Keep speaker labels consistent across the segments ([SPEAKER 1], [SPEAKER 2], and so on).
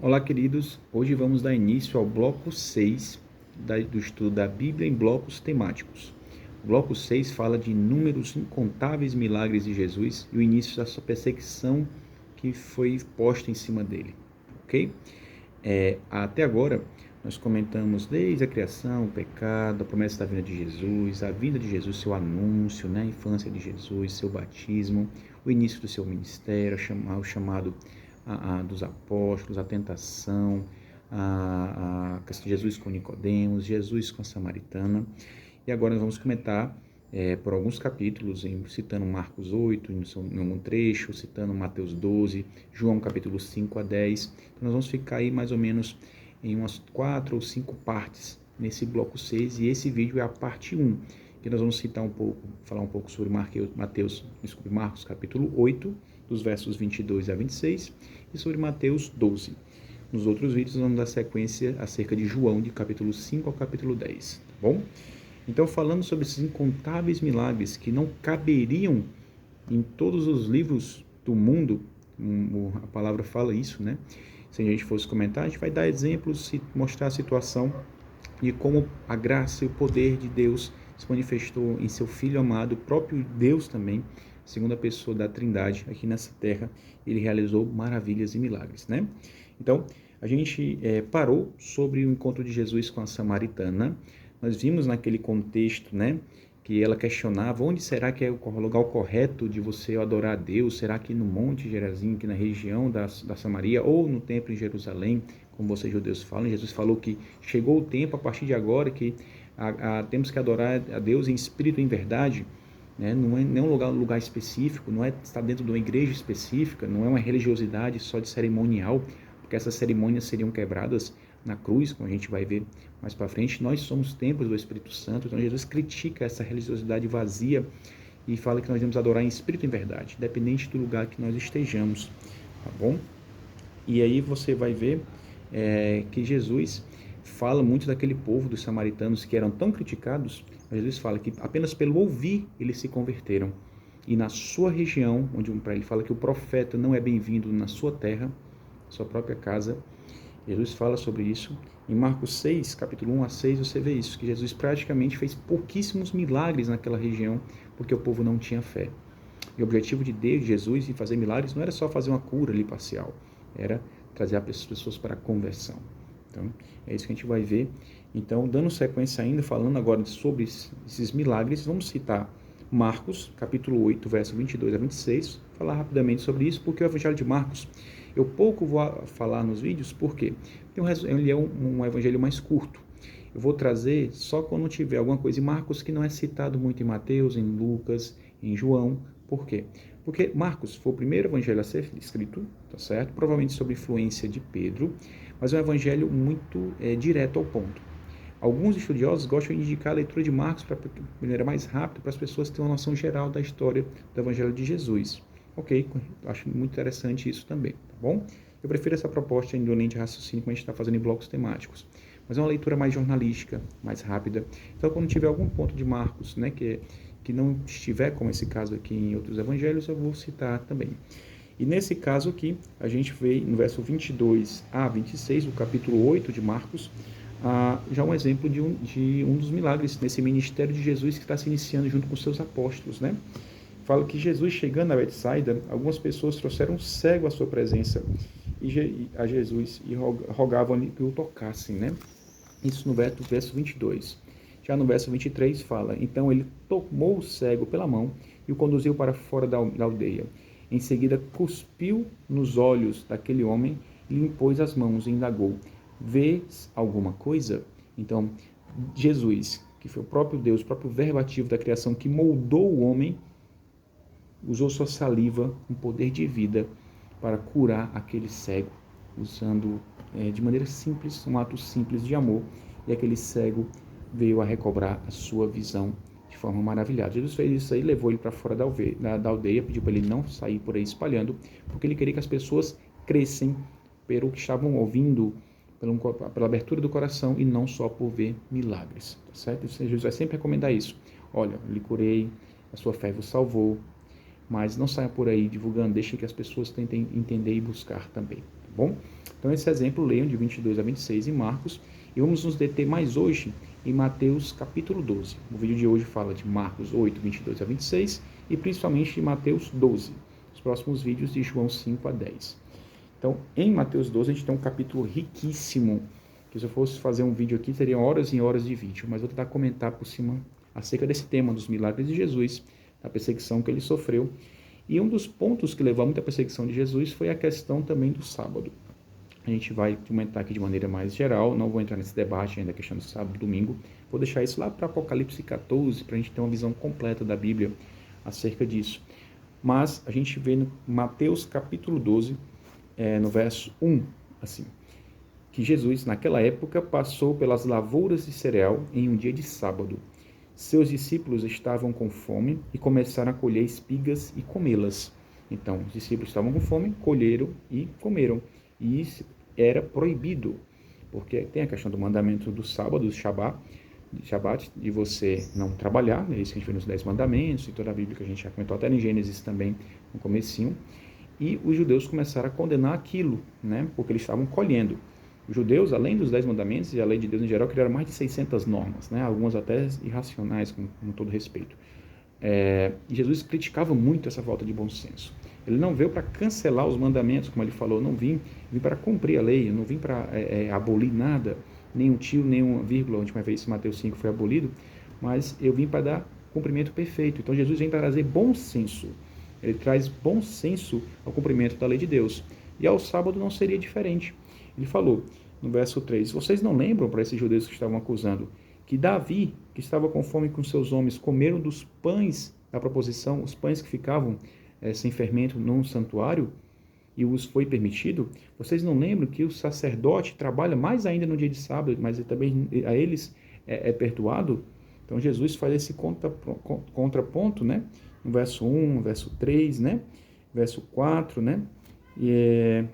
[SPEAKER 1] Olá, queridos. Hoje vamos dar início ao bloco 6 do estudo da Bíblia em blocos temáticos. O bloco 6 fala de inúmeros, incontáveis milagres de Jesus e o início da sua perseguição que foi posta em cima dele, ok? Até agora, nós comentamos desde a criação, o pecado, a promessa da vinda de Jesus, a vinda de Jesus, seu anúncio, a infância de Jesus, seu batismo, o início do seu ministério, o chamado dos apóstolos, a tentação, a questão de Jesus com Nicodemos, Jesus com a samaritana. E agora nós vamos comentar por alguns capítulos, citando Marcos 8, em algum trecho, citando Mateus 12, João capítulo 5 a 10. Então nós vamos ficar aí mais ou menos em umas 4 ou 5 partes nesse bloco 6, e esse vídeo é a parte 1, que nós vamos falar um pouco sobre Marcos capítulo 8, dos versos 22 a 26, e sobre Mateus 12. Nos outros vídeos nós vamos dar sequência acerca de João, de capítulo 5 ao capítulo 10, tá bom? Então, falando sobre esses incontáveis milagres que não caberiam em todos os livros do mundo, a palavra fala isso, né? Se a gente fosse comentar, a gente vai dar exemplos, mostrar a situação de como a graça e o poder de Deus se manifestou em seu Filho amado, o próprio Deus também, segunda pessoa da Trindade, aqui nessa terra. Ele realizou maravilhas e milagres, né? Então, a gente parou sobre o encontro de Jesus com a samaritana. Nós vimos naquele contexto, né, que ela questionava onde será que é o lugar correto de você adorar a Deus. Será que no Monte Gerazim, aqui na região da Samaria, ou no templo em Jerusalém, como vocês judeus falam? Jesus falou que chegou o tempo, a partir de agora, que temos que adorar a Deus em espírito e em verdade, né? Não é um lugar específico, não é estar dentro de uma igreja específica, não é uma religiosidade só de cerimonial, porque essas cerimônias seriam quebradas na cruz, como a gente vai ver mais para frente. Nós somos templos do Espírito Santo. Então Jesus critica essa religiosidade vazia e fala que nós devemos adorar em espírito e em verdade, independente do lugar que nós estejamos, tá bom? E aí você vai ver que Jesus fala muito daquele povo dos samaritanos que eram tão criticados. Mas Jesus fala que apenas pelo ouvir eles se converteram. E na sua região, onde para ele fala que o profeta não é bem-vindo na sua terra, sua própria casa, Jesus fala sobre isso. Em Marcos 6, capítulo 1 a 6, você vê isso, que Jesus praticamente fez pouquíssimos milagres naquela região, porque o povo não tinha fé. E o objetivo de Deus, de Jesus, em fazer milagres, não era só fazer uma cura ali parcial, era trazer as pessoas para a conversão. Então, é isso que a gente vai ver. Então, dando sequência ainda, falando agora sobre esses milagres, vamos citar Marcos, capítulo 8, verso 22 a 26, falar rapidamente sobre isso, porque o Evangelho de Marcos, eu pouco vou falar nos vídeos, porque ele é um evangelho mais curto. Eu vou trazer só quando tiver alguma coisa em Marcos que não é citado muito em Mateus, em Lucas, em João. Por quê? Porque Marcos foi o primeiro evangelho a ser escrito, tá certo? Provavelmente sob influência de Pedro, mas é um evangelho muito direto ao ponto. Alguns estudiosos gostam de indicar a leitura de Marcos de maneira mais rápida, para as pessoas terem uma noção geral da história do evangelho de Jesus. Ok, acho muito interessante isso também, tá bom? Eu prefiro essa proposta em linha de raciocínio, como a gente está fazendo em blocos temáticos. Mas é uma leitura mais jornalística, mais rápida. Então, quando tiver algum ponto de Marcos, né, que não estiver, como esse caso aqui em outros evangelhos, eu vou citar também. E nesse caso aqui, a gente vê no verso 22 a 26, do capítulo 8 de Marcos, já um exemplo de um dos milagres nesse ministério de Jesus que está se iniciando junto com seus apóstolos, né? Fala que Jesus, chegando a Betsaida, algumas pessoas trouxeram um cego à sua presença a Jesus e rogavam-lhe que o tocassem, né? Isso no verso 22. Já no verso 23 fala: então ele tomou o cego pela mão e o conduziu para fora da aldeia. Em seguida cuspiu nos olhos daquele homem e lhe impôs as mãos e indagou: vês alguma coisa? Então Jesus, que foi o próprio Deus, o próprio verbo ativo da criação, que moldou o homem, usou sua saliva, um poder de vida, para curar aquele cego, usando de maneira simples, um ato simples de amor, e aquele cego veio a recobrar a sua visão de forma maravilhada. Jesus fez isso aí, levou ele para fora da aldeia, pediu para ele não sair por aí espalhando, porque ele queria que as pessoas crescem pelo que estavam ouvindo, pela abertura do coração, e não só por ver milagres, tá certo? Jesus vai sempre recomendar isso. Olha, lhe curei, a sua fé vos salvou, mas não saia por aí divulgando, deixe que as pessoas tentem entender e buscar também, tá bom? Então, esse exemplo leiam de 22 a 26 em Marcos, e vamos nos deter mais hoje em Mateus capítulo 12. O vídeo de hoje fala de Marcos 8, 22 a 26 e principalmente de Mateus 12. Os próximos vídeos de João 5 a 10. Então, em Mateus 12 a gente tem um capítulo riquíssimo, que se eu fosse fazer um vídeo aqui, teriam horas e horas de vídeo, mas vou tentar comentar por cima acerca desse tema dos milagres de Jesus, da perseguição que ele sofreu. E um dos pontos que levou a muita perseguição de Jesus foi a questão também do sábado. A gente vai comentar aqui de maneira mais geral, não vou entrar nesse debate ainda, a questão do sábado e domingo, vou deixar isso lá para Apocalipse 14, para a gente ter uma visão completa da Bíblia acerca disso. Mas a gente vê no Mateus capítulo 12, no verso 1, assim, que Jesus, naquela época, passou pelas lavouras de cereal em um dia de sábado. Seus discípulos estavam com fome e começaram a colher espigas e comê-las. Então, os discípulos estavam com fome, colheram e comeram. E isso era proibido, porque tem a questão do mandamento do sábado, do Shabat, de você não trabalhar, é isso que a gente vê nos 10 mandamentos, e toda a Bíblia que a gente já comentou, até em Gênesis também, no comecinho. E os judeus começaram a condenar aquilo, né, porque eles estavam colhendo. Os judeus, além dos 10 mandamentos e a lei de Deus em geral, criaram mais de 600 normas, né, algumas até irracionais, com todo respeito. E Jesus criticava muito essa falta de bom senso. Ele não veio para cancelar os mandamentos, como ele falou, não vim para cumprir a lei, eu não vim para abolir nada, nem um tio, nem uma vírgula, a última vez Mateus 5 foi abolido, mas eu vim para dar cumprimento perfeito. Então Jesus vem para trazer bom senso, ele traz bom senso ao cumprimento da lei de Deus. E ao sábado não seria diferente. Ele falou, no verso 3, vocês não lembram, para esses judeus que estavam acusando, que Davi, que estava com fome com seus homens, comeram dos pães da proposição, os pães que ficavam sem fermento num santuário, e os foi permitido? Vocês não lembram que o sacerdote trabalha mais ainda no dia de sábado, mas também a eles é perdoado? Então Jesus faz esse contraponto, né? No verso 1, no verso 3, né? Verso 4, né? E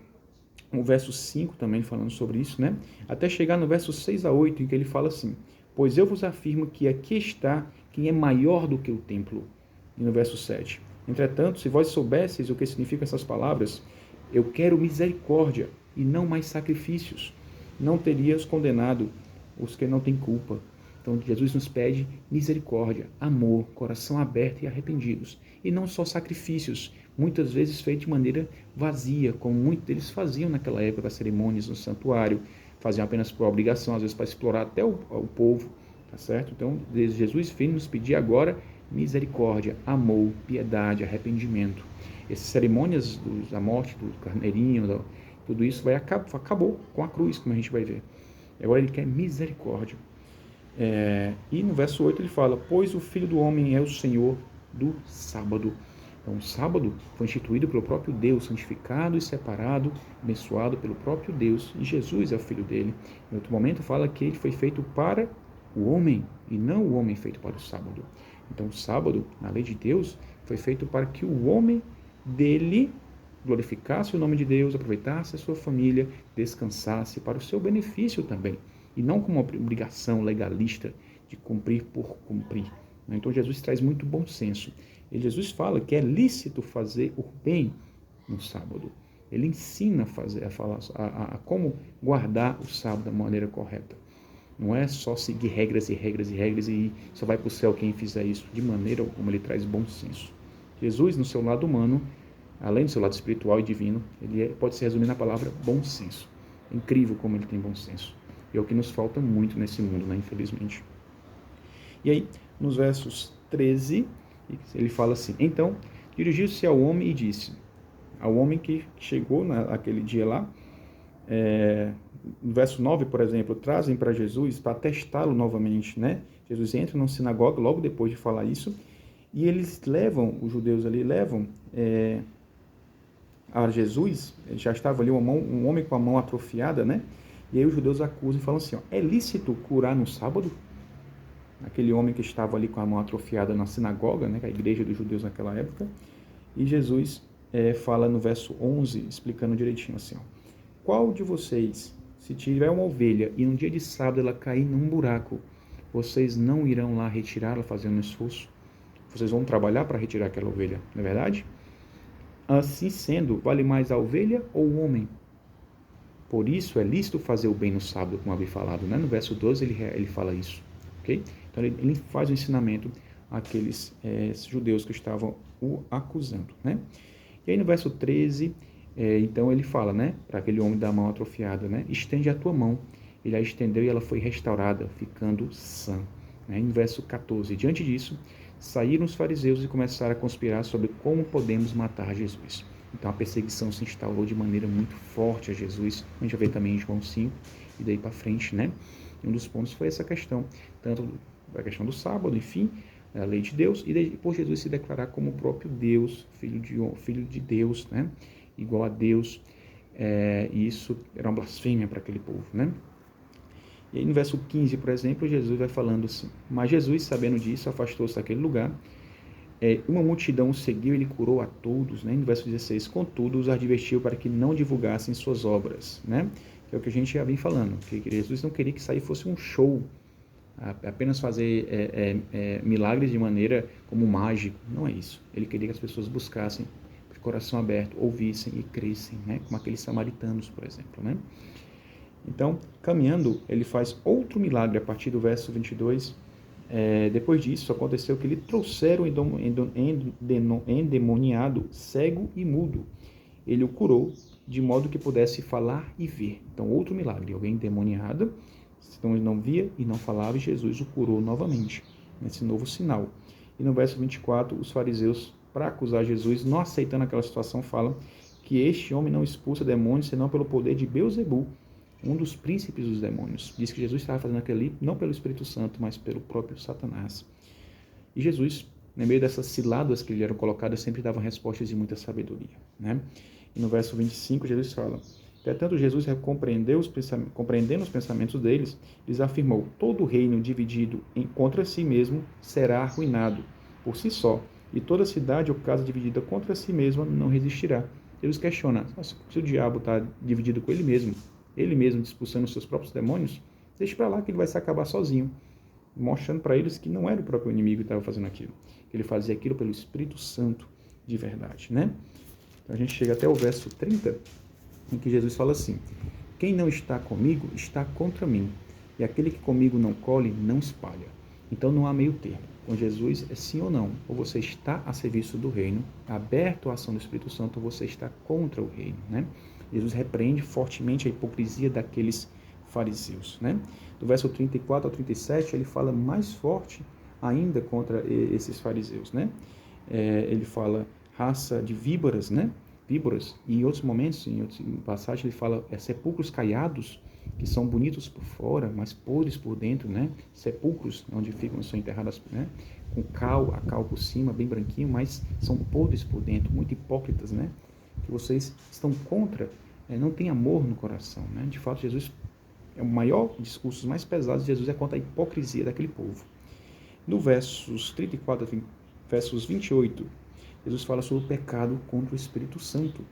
[SPEAKER 1] o verso 5 também falando sobre isso, né? Até chegar no verso 6 a 8, em que ele fala assim, pois eu vos afirmo que aqui está quem é maior do que o templo. E no verso 7, entretanto, se vós soubesseis o que significam essas palavras, eu quero misericórdia e não mais sacrifícios, não terias condenado os que não têm culpa. Então Jesus nos pede misericórdia, amor, coração aberto e arrependidos. E não só sacrifícios, muitas vezes feitos de maneira vazia, como muitos deles faziam naquela época das cerimônias no santuário, faziam apenas por obrigação, às vezes para explorar até o povo, tá certo? Então Jesus vem nos pedir agora misericórdia, amor, piedade, arrependimento. Essas cerimônias da morte, do carneirinho, tudo isso acabou com a cruz, como a gente vai ver. Agora ele quer misericórdia. E no verso 8 ele fala, pois o Filho do Homem é o Senhor do sábado. Então o sábado foi instituído pelo próprio Deus, santificado e separado, abençoado pelo próprio Deus, e Jesus é o Filho dele. Em outro momento fala que ele foi feito para o homem, e não o homem feito para o sábado. Então o sábado, na lei de Deus, foi feito para que o homem dele glorificasse o nome de Deus, aproveitasse a sua família, descansasse para o seu benefício também, e não como uma obrigação legalista de cumprir por cumprir. Então Jesus traz muito bom senso. E Jesus fala que é lícito fazer o bem no sábado. Ele ensina a como guardar o sábado da maneira correta. Não é só seguir regras e regras e regras e só vai para o céu quem fizer isso. De maneira alguma ele traz bom senso. Jesus, no seu lado humano, além do seu lado espiritual e divino, ele pode se resumir na palavra bom senso. É incrível como ele tem bom senso. E é o que nos falta muito nesse mundo, né, infelizmente. E aí, nos versos 13, ele fala assim, então, dirigiu-se ao homem e disse, ao homem que chegou naquele dia lá, no verso 9, por exemplo, trazem para Jesus para testá-lo novamente, né? Jesus entra numa sinagoga logo depois de falar isso, e eles levam, os judeus ali levam a Jesus, já estava ali um homem com a mão atrofiada, né? E aí os judeus acusam e falam assim, ó, é lícito curar no sábado? Aquele homem que estava ali com a mão atrofiada na sinagoga, né, que é a igreja dos judeus naquela época, e Jesus fala no verso 11, explicando direitinho assim, ó, qual de vocês, se tiver uma ovelha e no dia de sábado ela cair num buraco, vocês não irão lá retirá-la fazendo um esforço? Vocês vão trabalhar para retirar aquela ovelha, não é verdade? Assim sendo, vale mais a ovelha ou o homem? Por isso é lícito fazer o bem no sábado, como havia falado, né? No verso 12 ele fala isso, ok? Então ele faz o ensinamento àqueles judeus que estavam o acusando, né? E aí no verso 13, então ele fala, né? Para aquele homem da mão atrofiada, né? Estende a tua mão. Ele a estendeu e ela foi restaurada, ficando sã. Né? Em verso 14, diante disso, saíram os fariseus e começaram a conspirar sobre como podemos matar Jesus. Então a perseguição se instaurou de maneira muito forte a Jesus. A gente vai ver também em João 5 e daí para frente, né? E um dos pontos foi essa questão, tanto a questão do sábado, enfim, a lei de Deus, e depois Jesus se declarar como o próprio Deus, filho de Deus, né? Igual a Deus. E isso era uma blasfêmia para aquele povo, né? E aí no verso 15, por exemplo, Jesus vai falando assim: mas Jesus, sabendo disso, afastou-se daquele lugar. Uma multidão o seguiu e ele curou a todos, né? No verso 16, contudo, os advertiu para que não divulgassem suas obras, né? Que é o que a gente já vem falando, que Jesus não queria que isso aí fosse um show, apenas fazer milagres de maneira como mágico. Não é isso. Ele queria que as pessoas buscassem de coração aberto, ouvissem e crescem, né? Como aqueles samaritanos, por exemplo, né? Então, caminhando, ele faz outro milagre a partir do verso 22. Depois disso, aconteceu que lhe trouxeram endemoniado, cego e mudo. Ele o curou, de modo que pudesse falar e ver. Então, outro milagre. Alguém endemoniado, então ele não via e não falava, e Jesus o curou novamente, nesse novo sinal. E no verso 24, os fariseus, para acusar Jesus, não aceitando aquela situação, falam que este homem não expulsa demônios, senão pelo poder de Beelzebul, um dos príncipes dos demônios. Diz que Jesus estava fazendo aquilo ali, não pelo Espírito Santo, mas pelo próprio Satanás. E Jesus, no meio dessas ciladas que lhe eram colocadas, sempre dava respostas de muita sabedoria, né? E no verso 25, Jesus fala: entretanto, Jesus, compreendendo os pensamentos deles, lhes afirmou: todo reino dividido contra si mesmo será arruinado por si só, e toda cidade ou casa dividida contra si mesma não resistirá. Jesus questiona: se o diabo está dividido com ele mesmo expulsando os seus próprios demônios, deixa para lá que ele vai se acabar sozinho, mostrando para eles que não era o próprio inimigo que estava fazendo aquilo, que ele fazia aquilo pelo Espírito Santo de verdade, né? Então a gente chega até o verso 30, em que Jesus fala assim: quem não está comigo está contra mim, e aquele que comigo não colhe, não espalha. Então não há meio termo. Com Jesus é sim ou não. Ou você está a serviço do reino, aberto à ação do Espírito Santo, ou você está contra o reino, né? Jesus repreende fortemente a hipocrisia daqueles fariseus, né? Do verso 34 ao 37, ele fala mais forte ainda contra esses fariseus, né? Ele fala raça de víboras, né? Víboras. E em outros momentos, em outras passagens, ele fala sepulcros caiados, que são bonitos por fora, mas podres por dentro, né? Sepulcros onde são enterradas, né? Com a cal por cima, bem branquinho, mas são podres por dentro, muito hipócritas, né? Que vocês estão contra, não tem amor no coração, né? De fato, Jesus o maior discurso mais pesados de Jesus é contra a hipocrisia daquele povo. No versos 34 versos 28, Jesus fala sobre o pecado contra o Espírito Santo.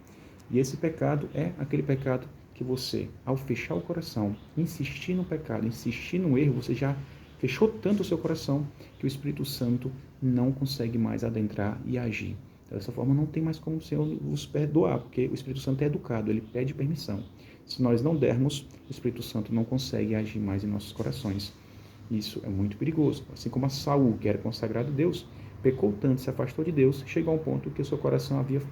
[SPEAKER 1] E esse pecado é aquele pecado que você, ao fechar o coração, insistir no pecado, insistir no erro, você já fechou tanto o seu coração que o Espírito Santo não consegue mais adentrar e agir. Dessa forma, não tem mais como o Senhor nos perdoar, porque o Espírito Santo é educado, ele pede permissão. Se nós não dermos, o Espírito Santo não consegue agir mais em nossos corações. Isso é muito perigoso. Assim como a Saul, que era consagrado a Deus, pecou tanto, se afastou de Deus, chegou a um ponto que o seu coração havia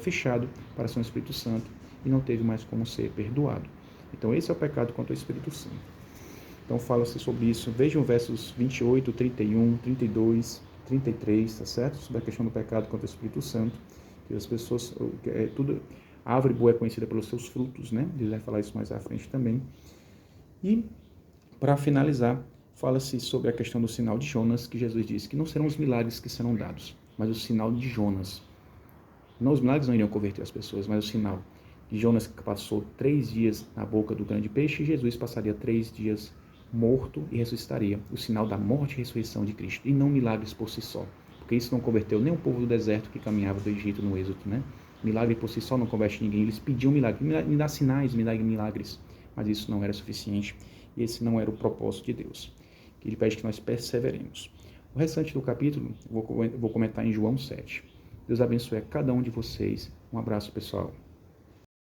[SPEAKER 1] fechado para São Espírito Santo e não teve mais como ser perdoado. Então esse é o pecado contra o Espírito Santo. Então fala-se sobre isso. Vejam versos 28, 31, 32, 33, tá certo? Sobre a questão do pecado contra o Espírito Santo. Que as pessoas, a árvore boa é conhecida pelos seus frutos, né? Ele vai falar isso mais à frente também. E, para finalizar, fala-se sobre a questão do sinal de Jonas, que Jesus disse que não serão os milagres que serão dados, mas o sinal de Jonas. Não, os milagres não iriam converter as pessoas, mas o sinal de Jonas, que passou 3 dias na boca do grande peixe, e Jesus passaria 3 dias morto e ressuscitaria. O sinal da morte e ressurreição de Cristo, e não milagres por si só. Porque isso não converteu nem o povo do deserto que caminhava do Egito no Êxodo, né? Milagre por si só não converte ninguém. Eles pediam milagre, me dá sinais, me dá milagres. Mas isso não era suficiente. E esse não era o propósito de Deus. Que ele pede que nós perseveremos. O restante do capítulo, vou comentar em João 7. Deus abençoe a cada um de vocês. Um abraço, pessoal.